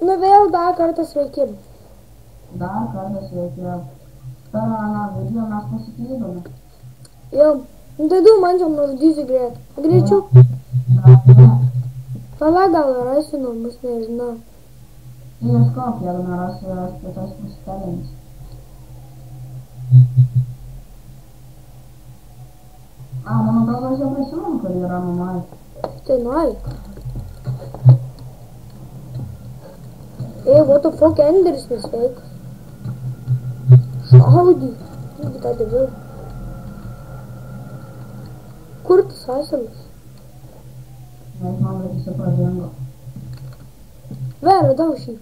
Nu vėl dar kartą sveiki. Dar kartą sveiki. Per aną video mes pasiklydome. Jau. Nu tai du man čia nužudysiu greičiau. Ne. Pala gal rasiu namus, nežinau. Ieškok, jeigu nerasi, aš prie tos pasikelins. Man atrodo, aš jau prisimenu, kur yra mamai. Tai nueik. What the fuck, Enderis nesveikas. Šaudį. Irgi tą debil. Kur tas asilas? Nežinau, bet jis pradingo. Radau šį.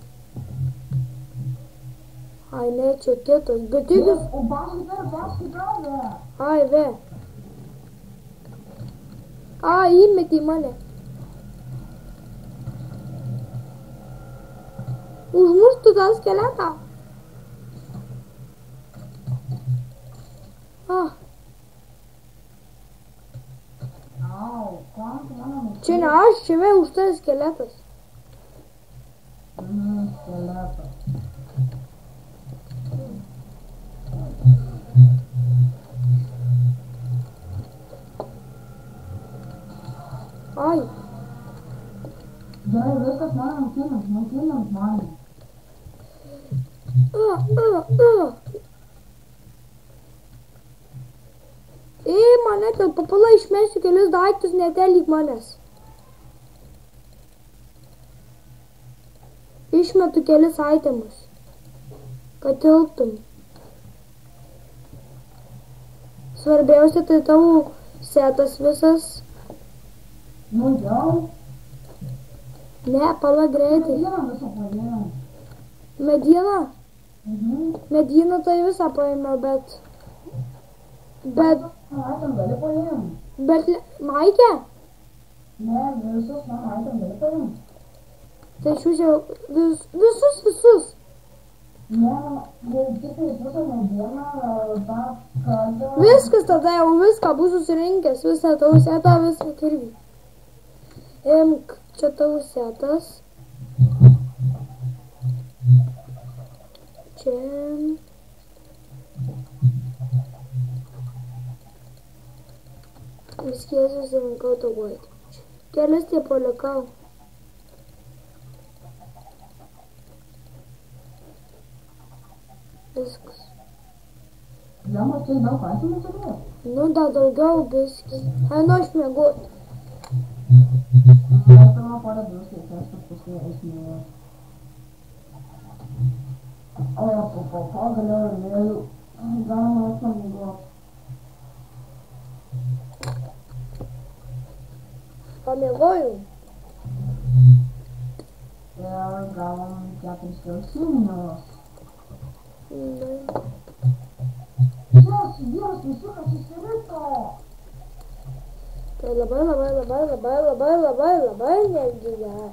Ai, ne, čia kitos, bet jis... O paskui dar. Ai, ve. Ai, įmetė į mane. Užmuštų tą skeletą. Čia ne aš, čia vėl už tai skeletas. Skeletas. Ai. Gerai, viskas mano naikinam žmonį. Mane dėl papala išmesiu kelius daiktus netelyk manęs. Išmetu kelis itemus, kad tilptum. Svarbiausia tai tavo setas visas. Nu jau. Ne, pala greitai. Medieną visą paėmėm. Medieną? Medieną tai visą paėmė, bet... Aitam gali paėmėm. Bet Maikė? Ne, visus man aitam gali paėmėm. Tai šius jau... Visus. Ne, tik visą medieną, tą kaldą... Viskas tada jau viską bus susirinkęs, visą tavo setą, visą kirvį. Imk, čia tavo setas. Čia... Viskie susirinkau tavo itemus. Kelis tie palikau. Viskas. Jam tai daug atimų turėjo? Nu, da daugiau biskį. Einu aš miegot. Pirmą porą dienų skaičiuos, paskui esmė. O, po galėjau ir vėliau. Galima atsamigoti. Pamiegojau. Ir gavom 4 kiaušinius. Yes, visikas išsirito. Tai labai netgi gerai.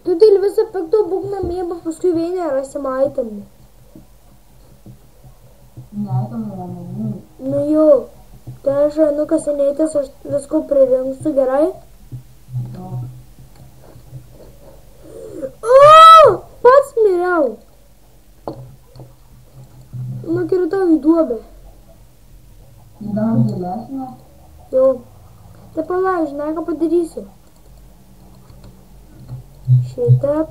Tu dėl visą pikto būk namie, bet paskui vėl nerasim itemų. Ne, itemų namų. Nu jau, tai aš einu kasinėtis, aš visko pririnksiu, gerai? Jo. Pats miriau. Nukiritau į duobę. Dar gilesnė? Jau. Tai pala, žinai, ką padarysiu. Šitap.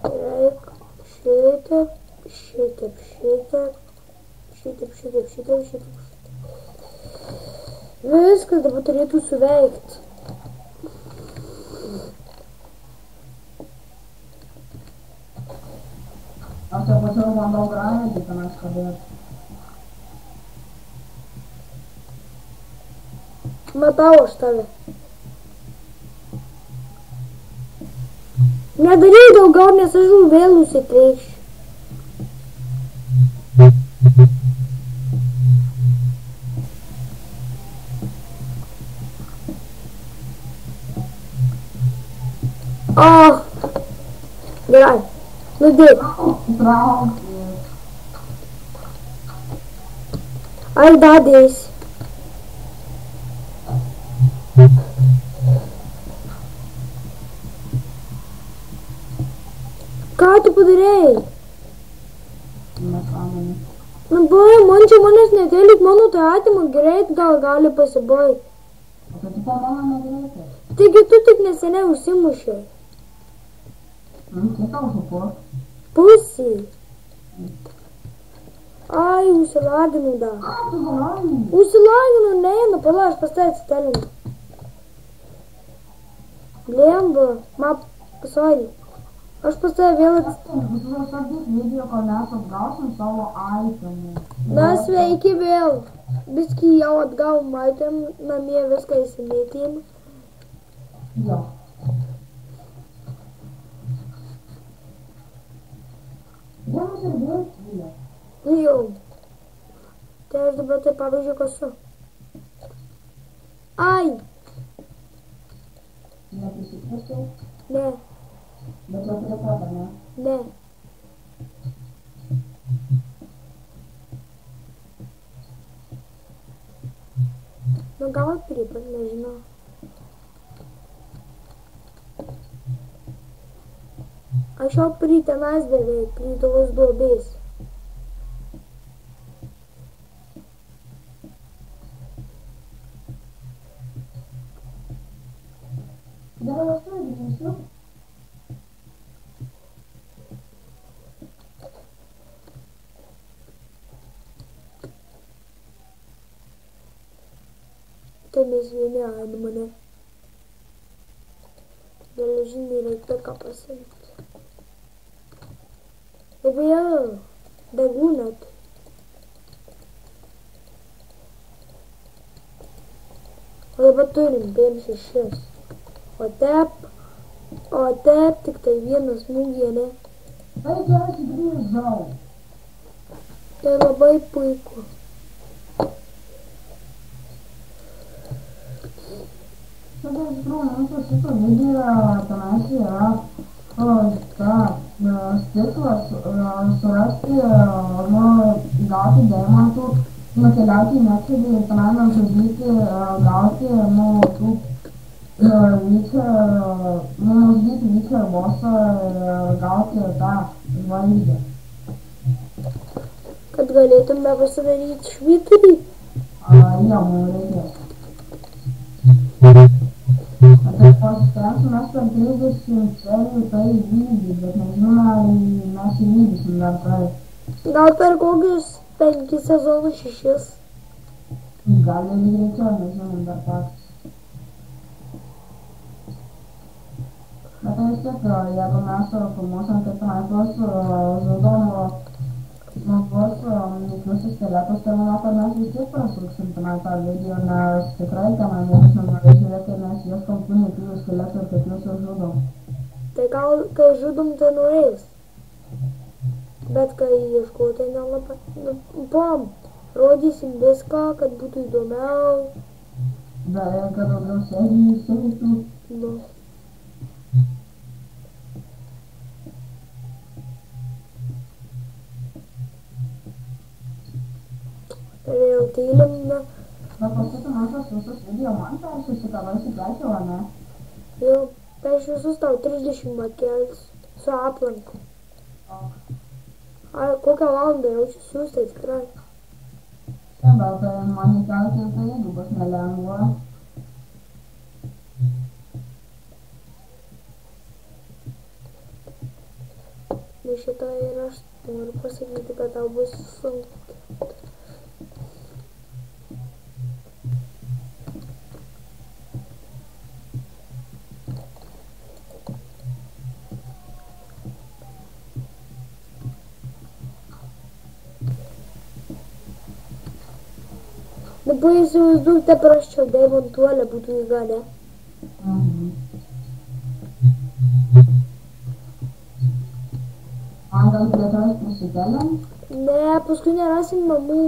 Reik. Šitap. Viskas dabar turėtų suveikt. Aš čia pačiau bandau granitį tenais kabėti. Matau aš tave. Nedaryk daugiau, nes aš vėl užsitrėkšiu. O, gerai. Nudėk. Traukti. Ai, dadės. Ką tu padarėjai? Nesąmonė. Nu, buvai, man čia manęs netėlik, mano tai atima greit gal gali pasibaigti. O tai tu po mano negreitai. Taigi tu tik neseniai užsimušei. Kiek tau župo? Pusį. Ai, užsilaginu dar. Ką tu galvoji? Užsilaginu, neina, pala, aš pas tai atsitelinu. Blemba, man sorry. Aš pas tai vėl atsitelinu. Visus abis video, kol mes atgausim savo itemų. Na, sveiki vėl. Biskį jau atgavom item, namie viską įsimėtėm. Jo. Vienas ir vėl kyla. Jau. Tai aš dabar tai pavyzdžiui kasu. Ai, Neprisikrusiau, ne, bet jau pripratę, ne? ne. Nu gal pripat, nežinau. Aš jau prie tenais beveik, prie tos duobės. Gerai, aš turiu grįžti. Tai mes vieni animane. Geležinį reikia ką pasiimti. Ir beje, degų net. O dabar turim 5-6. O tep tik tai vienas smūgį, ne? Tai gerai, grįžau. Tai labai puiku. Tada iš tikrųjų mūsų šito video tenais yra stiklas surasti, gauti deimantų, nukeliauti į Netherį ir tenai nužudyti, gauti, tų nužudyti Witcher bossą ir gauti tą žvaigždę. Kad galėtume pasidaryti švyturį. Jo, mums reikės. Tai pasistengsim mes per 30 serijų tai įvykdyti, bet nežinome, ar mes įvykdysim dar tai. Gal per kokius 5 sezonus 6. Gal ir greičiau, nežinom dar patys. Bet tai vis tiek, jeigu mes filmuosim kaip tenai tuos žudom žmogus, nikliusius skeletus, tai manau, kad mes vis tiek prasuksim tenai tą video, nes tikrai tenai niekas nenorės žiūrėti, kai mes ieškom tų niklių skeletų ir kaip juos žudom. Tai gal, kai žudom, tai norės. Bet kai ieškotai nelabai. Pom, rodysim viską, kad būtų įdomiau. Bet kad daugiau serijų išeitų. Nu. Tai jau tylim, na. Bet paskui tu man tos visus video man persiusi, kad aš įkelčiau, ar ne? Jau prieš visus tau 30 makels su aplanku. Ai, kokią valandą jaučiu siūstai tikrai. Bet man įkelti tai irgi bus nelengva. Ir šitą ir aš noriu pasakyti, kad tau bus sunku. Dabar įsivaizduokite prasčiau, deimantuolė būtų įgalė. Man gal prie tavęs prisikeliam? Ne, paskui nerasim namų.